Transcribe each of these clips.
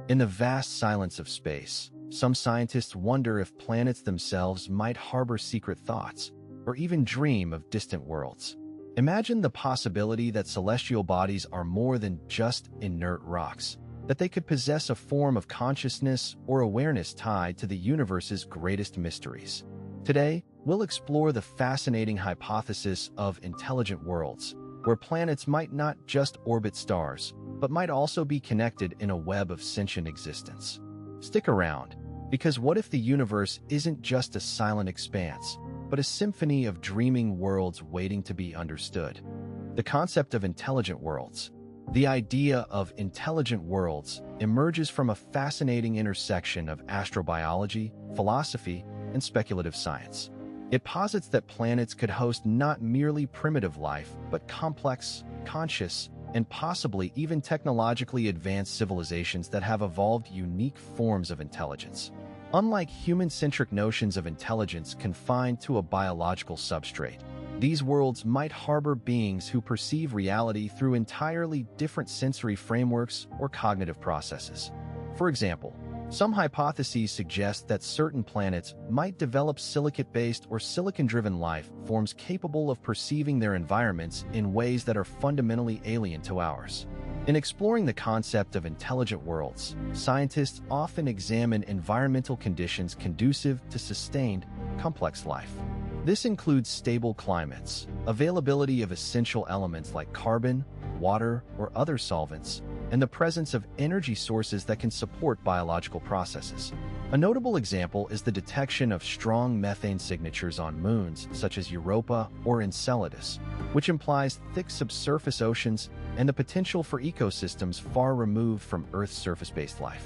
In the vast silence of space, some scientists wonder if planets themselves might harbor secret thoughts, or even dream of distant worlds. Imagine the possibility that celestial bodies are more than just inert rocks, that they could possess a form of consciousness or awareness tied to the universe's greatest mysteries. Today, we'll explore the fascinating hypothesis of intelligent worlds, where planets might not just orbit stars, but might also be connected in a web of sentient existence. Stick around, because what if the universe isn't just a silent expanse, but a symphony of dreaming worlds waiting to be understood? The concept of intelligent worlds. The idea of intelligent worlds emerges from a fascinating intersection of astrobiology, philosophy, and speculative science. It posits that planets could host not merely primitive life, but complex, conscious, and possibly even technologically advanced civilizations that have evolved unique forms of intelligence. Unlike human-centric notions of intelligence confined to a biological substrate, these worlds might harbor beings who perceive reality through entirely different sensory frameworks or cognitive processes. For example, some hypotheses suggest that certain planets might develop silicate-based or silicon-driven life forms capable of perceiving their environments in ways that are fundamentally alien to ours. In exploring the concept of intelligent worlds, scientists often examine environmental conditions conducive to sustained, complex life. This includes stable climates, availability of essential elements like carbon, water, or other solvents, and the presence of energy sources that can support biological processes. A notable example is the detection of strong methane signatures on moons such as Europa or Enceladus, which implies thick subsurface oceans and the potential for ecosystems far removed from Earth's surface-based life.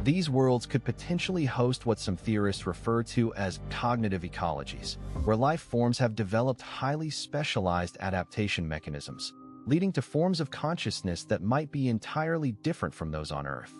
These worlds could potentially host what some theorists refer to as cognitive ecologies, where life forms have developed highly specialized adaptation mechanisms, leading to forms of consciousness that might be entirely different from those on Earth.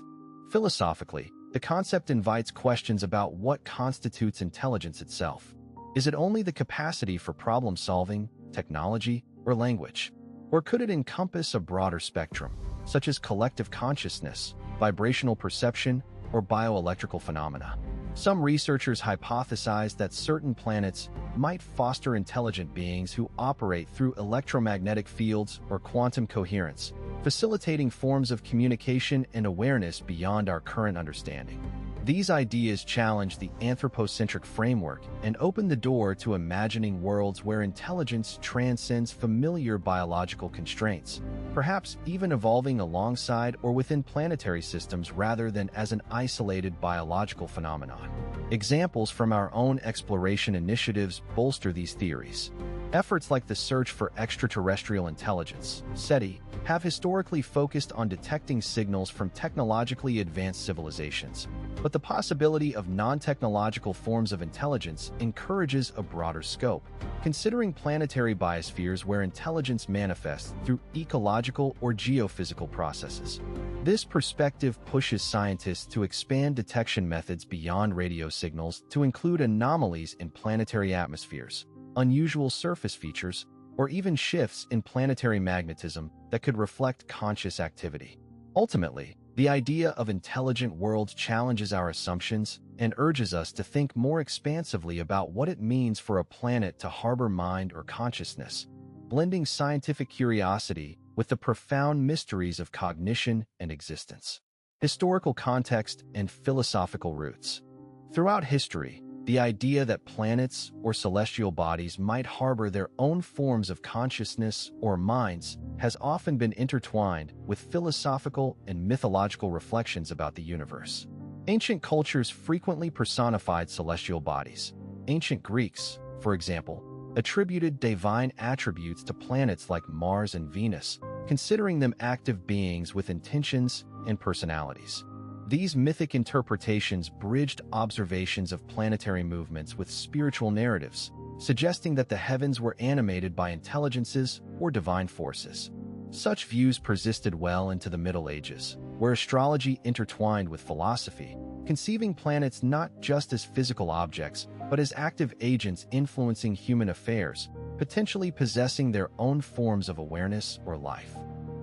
Philosophically, the concept invites questions about what constitutes intelligence itself. Is it only the capacity for problem-solving, technology, or language? Or could it encompass a broader spectrum, such as collective consciousness, vibrational perception, or bioelectrical phenomena? Some researchers hypothesize that certain planets might foster intelligent beings who operate through electromagnetic fields or quantum coherence, facilitating forms of communication and awareness beyond our current understanding. These ideas challenge the anthropocentric framework and open the door to imagining worlds where intelligence transcends familiar biological constraints, perhaps even evolving alongside or within planetary systems rather than as an isolated biological phenomenon. Examples from our own exploration initiatives bolster these theories. Efforts like the Search for Extraterrestrial Intelligence, SETI, have historically focused on detecting signals from technologically advanced civilizations, but the possibility of non-technological forms of intelligence encourages a broader scope, considering planetary biospheres where intelligence manifests through ecological or geophysical processes. This perspective pushes scientists to expand detection methods beyond radio signals to include anomalies in planetary atmospheres, unusual surface features, or even shifts in planetary magnetism that could reflect conscious activity. Ultimately, the idea of intelligent worlds challenges our assumptions and urges us to think more expansively about what it means for a planet to harbor mind or consciousness, blending scientific curiosity with the profound mysteries of cognition and existence. Historical context and philosophical roots. Throughout history, the idea that planets or celestial bodies might harbor their own forms of consciousness or minds has often been intertwined with philosophical and mythological reflections about the universe. Ancient cultures frequently personified celestial bodies. Ancient Greeks, for example, attributed divine attributes to planets like Mars and Venus, considering them active beings with intentions and personalities. These mythic interpretations bridged observations of planetary movements with spiritual narratives, suggesting that the heavens were animated by intelligences or divine forces. Such views persisted well into the Middle Ages, where astrology intertwined with philosophy, conceiving planets not just as physical objects, but as active agents influencing human affairs, potentially possessing their own forms of awareness or life.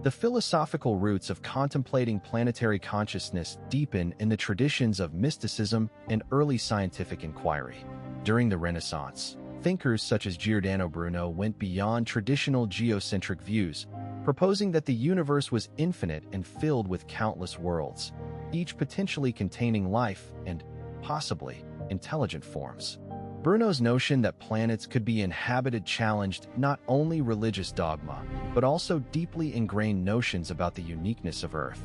The philosophical roots of contemplating planetary consciousness deepen in the traditions of mysticism and early scientific inquiry. During the Renaissance, thinkers such as Giordano Bruno went beyond traditional geocentric views, proposing that the universe was infinite and filled with countless worlds, each potentially containing life and, possibly, intelligent forms. Bruno's notion that planets could be inhabited challenged not only religious dogma, but also deeply ingrained notions about the uniqueness of Earth.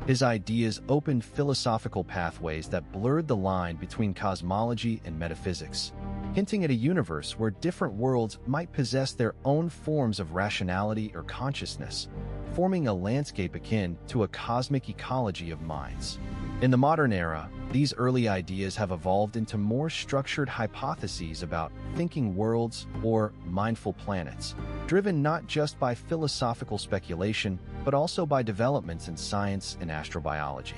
His ideas opened philosophical pathways that blurred the line between cosmology and metaphysics, hinting at a universe where different worlds might possess their own forms of rationality or consciousness, forming a landscape akin to a cosmic ecology of minds. In the modern era, these early ideas have evolved into more structured hypotheses about thinking worlds or mindful planets, driven not just by philosophical speculation, but also by developments in science and astrobiology.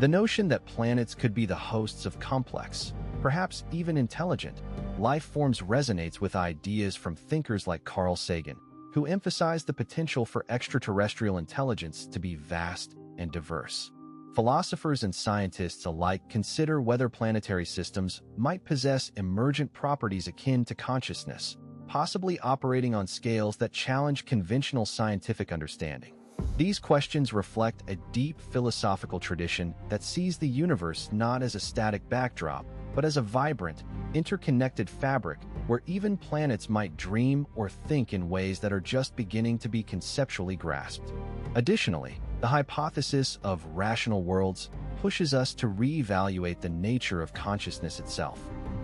The notion that planets could be the hosts of complex, perhaps even intelligent, life forms resonates with ideas from thinkers like Carl Sagan, who emphasized the potential for extraterrestrial intelligence to be vast and diverse. Philosophers and scientists alike consider whether planetary systems might possess emergent properties akin to consciousness, possibly operating on scales that challenge conventional scientific understanding. These questions reflect a deep philosophical tradition that sees the universe not as a static backdrop, but as a vibrant, interconnected fabric where even planets might dream or think in ways that are just beginning to be conceptually grasped. Additionally, the hypothesis of rational worlds pushes us to reevaluate the nature of consciousness itself.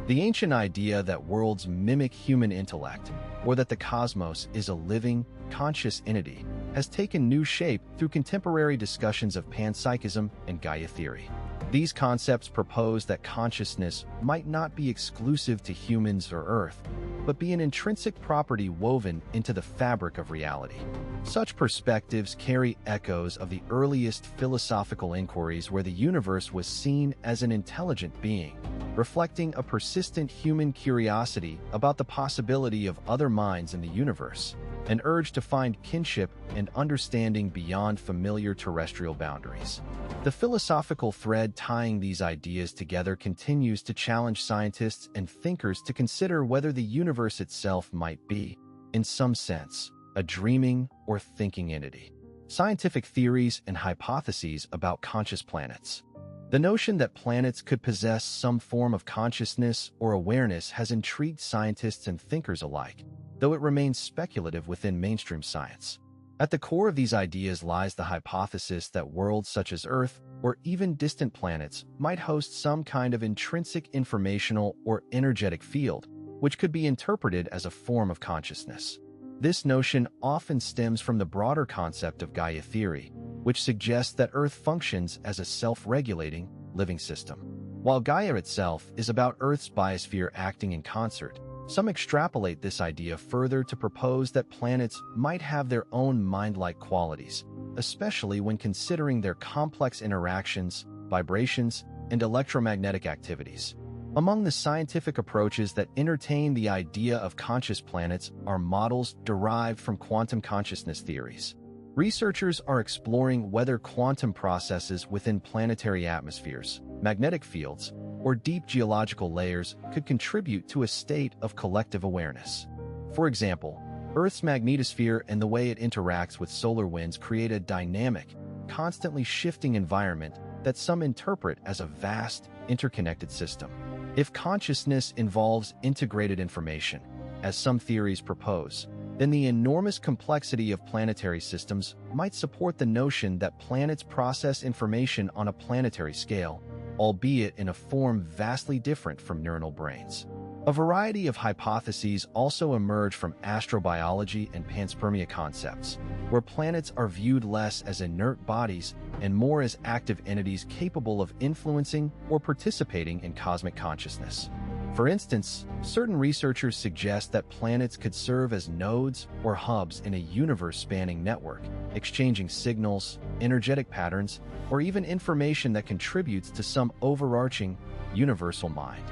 The ancient idea that worlds mimic human intellect, or that the cosmos is a living, conscious entity, has taken new shape through contemporary discussions of panpsychism and Gaia theory. These concepts propose that consciousness might not be exclusive to humans or Earth, but be an intrinsic property woven into the fabric of reality. Such perspectives carry echoes of the earliest philosophical inquiries where the universe was seen as an intelligent being, reflecting a persistent human curiosity about the possibility of other minds in the universe, an urge to find kinship and understanding beyond familiar terrestrial boundaries. The philosophical thread tying these ideas together continues to challenge scientists and thinkers to consider whether the universe itself might be, in some sense, a dreaming or thinking entity. Scientific theories and hypotheses about conscious planets. The notion that planets could possess some form of consciousness or awareness has intrigued scientists and thinkers alike, though it remains speculative within mainstream science. At the core of these ideas lies the hypothesis that worlds such as Earth, or even distant planets, might host some kind of intrinsic informational or energetic field, which could be interpreted as a form of consciousness. This notion often stems from the broader concept of Gaia theory, which suggests that Earth functions as a self-regulating, living system. While Gaia itself is about Earth's biosphere acting in concert, some extrapolate this idea further to propose that planets might have their own mind-like qualities, especially when considering their complex interactions, vibrations, and electromagnetic activities. Among the scientific approaches that entertain the idea of conscious planets are models derived from quantum consciousness theories. Researchers are exploring whether quantum processes within planetary atmospheres, magnetic fields, or deep geological layers could contribute to a state of collective awareness. For example, Earth's magnetosphere and the way it interacts with solar winds create a dynamic, constantly shifting environment that some interpret as a vast, interconnected system. If consciousness involves integrated information, as some theories propose, then the enormous complexity of planetary systems might support the notion that planets process information on a planetary scale, albeit in a form vastly different from neuronal brains. A variety of hypotheses also emerge from astrobiology and panspermia concepts, where planets are viewed less as inert bodies and more as active entities capable of influencing or participating in cosmic consciousness. For instance, certain researchers suggest that planets could serve as nodes or hubs in a universe-spanning network, exchanging signals, energetic patterns, or even information that contributes to some overarching, universal mind.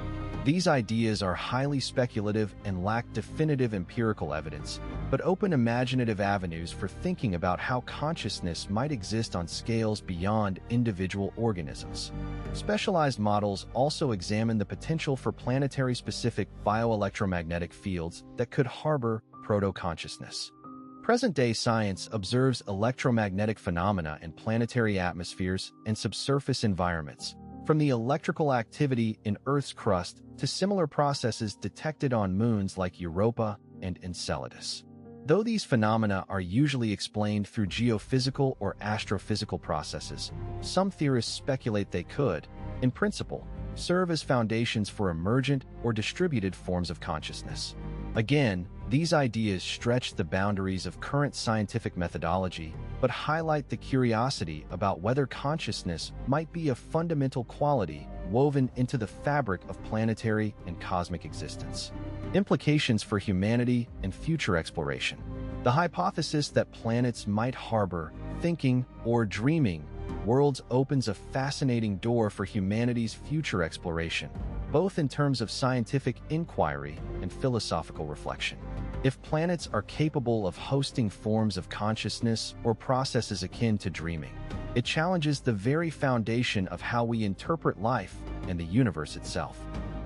These ideas are highly speculative and lack definitive empirical evidence, but open imaginative avenues for thinking about how consciousness might exist on scales beyond individual organisms. Specialized models also examine the potential for planetary-specific bioelectromagnetic fields that could harbor proto-consciousness. Present-day science observes electromagnetic phenomena in planetary atmospheres and subsurface environments, from the electrical activity in Earth's crust to similar processes detected on moons like Europa and Enceladus. Though these phenomena are usually explained through geophysical or astrophysical processes, some theorists speculate they could, in principle, serve as foundations for emergent or distributed forms of consciousness. Again, these ideas stretch the boundaries of current scientific methodology, but highlight the curiosity about whether consciousness might be a fundamental quality woven into the fabric of planetary and cosmic existence. Implications for humanity and future exploration. The hypothesis that planets might harbor thinking or dreaming worlds opens a fascinating door for humanity's future exploration, both in terms of scientific inquiry and philosophical reflection. If planets are capable of hosting forms of consciousness or processes akin to dreaming, it challenges the very foundation of how we interpret life and the universe itself.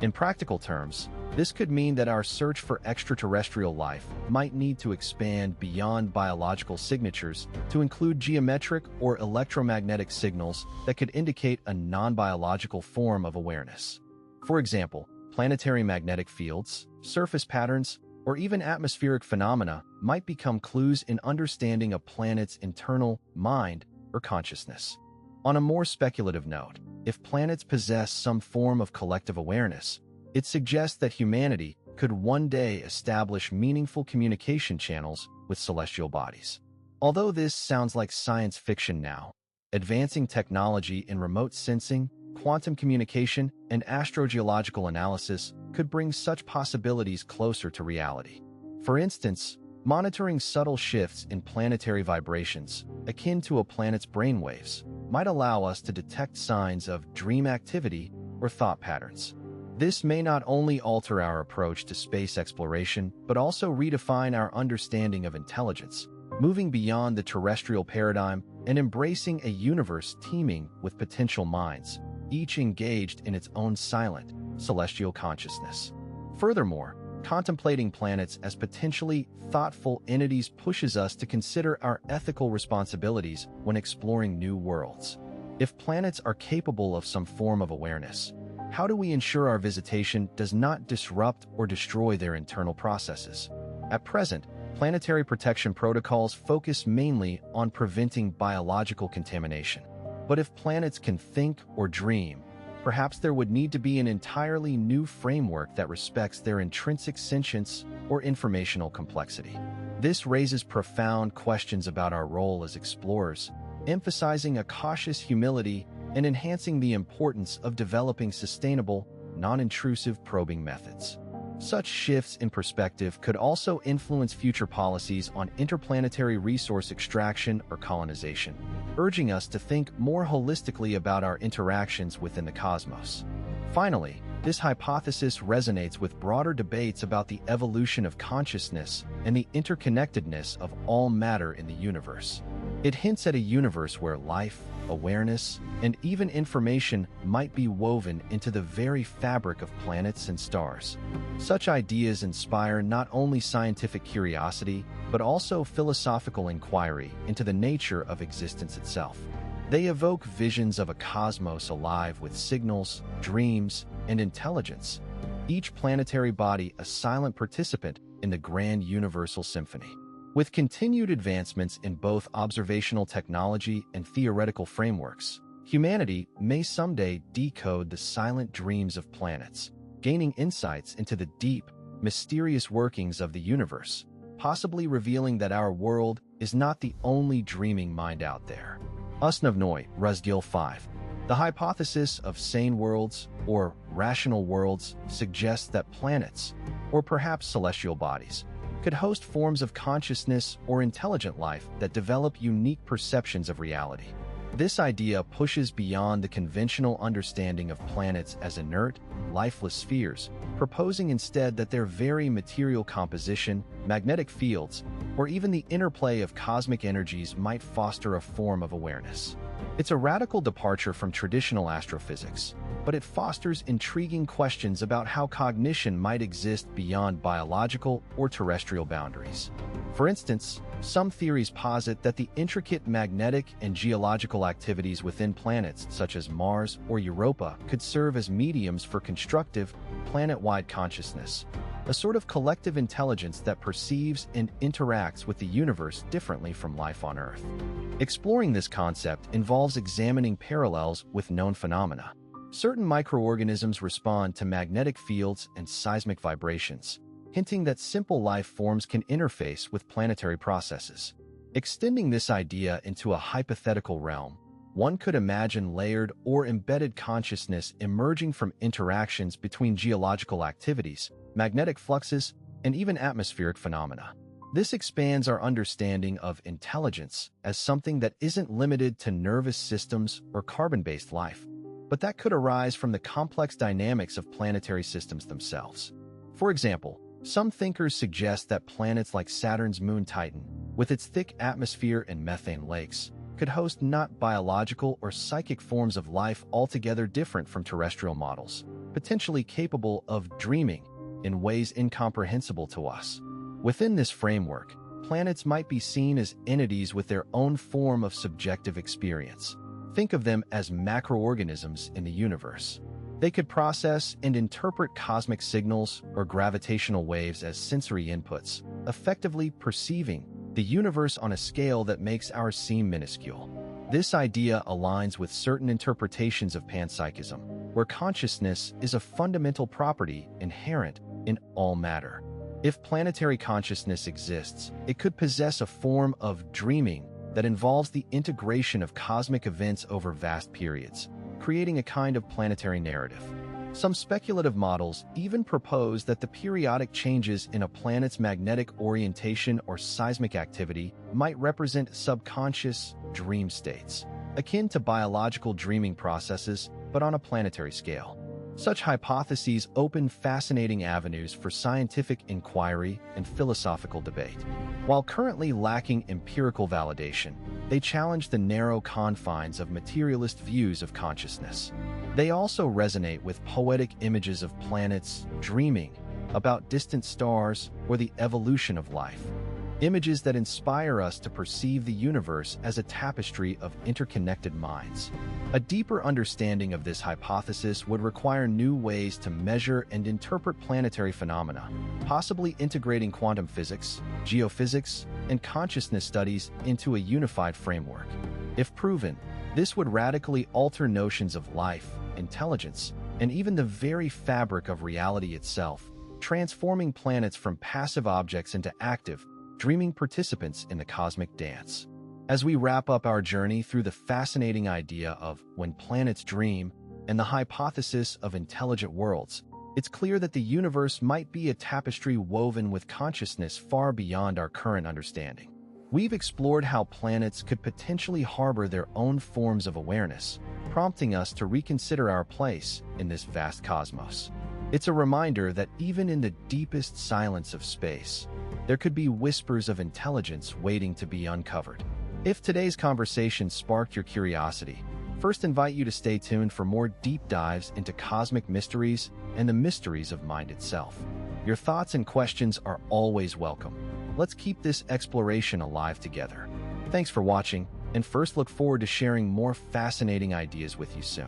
In practical terms, this could mean that our search for extraterrestrial life might need to expand beyond biological signatures to include geometric or electromagnetic signals that could indicate a non-biological form of awareness. For example, planetary magnetic fields, surface patterns, or even atmospheric phenomena might become clues in understanding a planet's internal mind or consciousness. On a more speculative note, if planets possess some form of collective awareness, it suggests that humanity could one day establish meaningful communication channels with celestial bodies. Although this sounds like science fiction now, advancing technology in remote sensing, quantum communication, and astrogeological analysis could bring such possibilities closer to reality. For instance, monitoring subtle shifts in planetary vibrations, akin to a planet's brainwaves, might allow us to detect signs of dream activity or thought patterns. This may not only alter our approach to space exploration, but also redefine our understanding of intelligence, moving beyond the terrestrial paradigm and embracing a universe teeming with potential minds, each engaged in its own silent, celestial consciousness. Furthermore, contemplating planets as potentially thoughtful entities pushes us to consider our ethical responsibilities when exploring new worlds. If planets are capable of some form of awareness, how do we ensure our visitation does not disrupt or destroy their internal processes? At present, planetary protection protocols focus mainly on preventing biological contamination. But if planets can think or dream, perhaps there would need to be an entirely new framework that respects their intrinsic sentience or informational complexity. This raises profound questions about our role as explorers, emphasizing a cautious humility and enhancing the importance of developing sustainable, non-intrusive probing methods. Such shifts in perspective could also influence future policies on interplanetary resource extraction or colonization, urging us to think more holistically about our interactions within the cosmos. Finally, this hypothesis resonates with broader debates about the evolution of consciousness and the interconnectedness of all matter in the universe. It hints at a universe where life, awareness, and even information might be woven into the very fabric of planets and stars. Such ideas inspire not only scientific curiosity, but also philosophical inquiry into the nature of existence itself. They evoke visions of a cosmos alive with signals, dreams, and intelligence, each planetary body a silent participant in the grand universal symphony. With continued advancements in both observational technology and theoretical frameworks, humanity may someday decode the silent dreams of planets, gaining insights into the deep, mysterious workings of the universe, possibly revealing that our world is not the only dreaming mind out there. Usnovnoy, Razgil 5. The hypothesis of sane worlds, or rational worlds, suggests that planets, or perhaps celestial bodies, could host forms of consciousness or intelligent life that develop unique perceptions of reality. This idea pushes beyond the conventional understanding of planets as inert, lifeless spheres, proposing instead that their very material composition, magnetic fields, or even the interplay of cosmic energies might foster a form of awareness. It's a radical departure from traditional astrophysics, but it fosters intriguing questions about how cognition might exist beyond biological or terrestrial boundaries. For instance, some theories posit that the intricate magnetic and geological activities within planets such as Mars or Europa could serve as mediums for constructive, planet-wide consciousness, a sort of collective intelligence that perceives and interacts with the universe differently from life on Earth. Exploring this concept involves examining parallels with known phenomena. Certain microorganisms respond to magnetic fields and seismic vibrations, hinting that simple life forms can interface with planetary processes. Extending this idea into a hypothetical realm, one could imagine layered or embedded consciousness emerging from interactions between geological activities, magnetic fluxes, and even atmospheric phenomena. This expands our understanding of intelligence as something that isn't limited to nervous systems or carbon-based life, but that could arise from the complex dynamics of planetary systems themselves. For example, some thinkers suggest that planets like Saturn's moon Titan, with its thick atmosphere and methane lakes, could host not biological or psychic forms of life altogether different from terrestrial models, potentially capable of dreaming in ways incomprehensible to us. Within this framework, planets might be seen as entities with their own form of subjective experience. Think of them as macroorganisms in the universe. They could process and interpret cosmic signals or gravitational waves as sensory inputs, effectively perceiving the universe on a scale that makes ours seem minuscule. This idea aligns with certain interpretations of panpsychism, where consciousness is a fundamental property inherent in all matter. If planetary consciousness exists, it could possess a form of dreaming that involves the integration of cosmic events over vast periods, creating a kind of planetary narrative. Some speculative models even propose that the periodic changes in a planet's magnetic orientation or seismic activity might represent subconscious dream states, akin to biological dreaming processes, but on a planetary scale. Such hypotheses open fascinating avenues for scientific inquiry and philosophical debate. While currently lacking empirical validation, they challenge the narrow confines of materialist views of consciousness. They also resonate with poetic images of planets dreaming about distant stars or the evolution of life, images that inspire us to perceive the universe as a tapestry of interconnected minds. A deeper understanding of this hypothesis would require new ways to measure and interpret planetary phenomena, possibly integrating quantum physics, geophysics, and consciousness studies into a unified framework. If proven, this would radically alter notions of life, intelligence, and even the very fabric of reality itself, transforming planets from passive objects into active, dreaming participants in the cosmic dance. As we wrap up our journey through the fascinating idea of when planets dream and the hypothesis of intelligent worlds, it's clear that the universe might be a tapestry woven with consciousness far beyond our current understanding. We've explored how planets could potentially harbor their own forms of awareness, prompting us to reconsider our place in this vast cosmos. It's a reminder that even in the deepest silence of space, there could be whispers of intelligence waiting to be uncovered. If today's conversation sparked your curiosity, first invite you to stay tuned for more deep dives into cosmic mysteries and the mysteries of mind itself. Your thoughts and questions are always welcome. Let's keep this exploration alive together. Thanks for watching, and first look forward to sharing more fascinating ideas with you soon.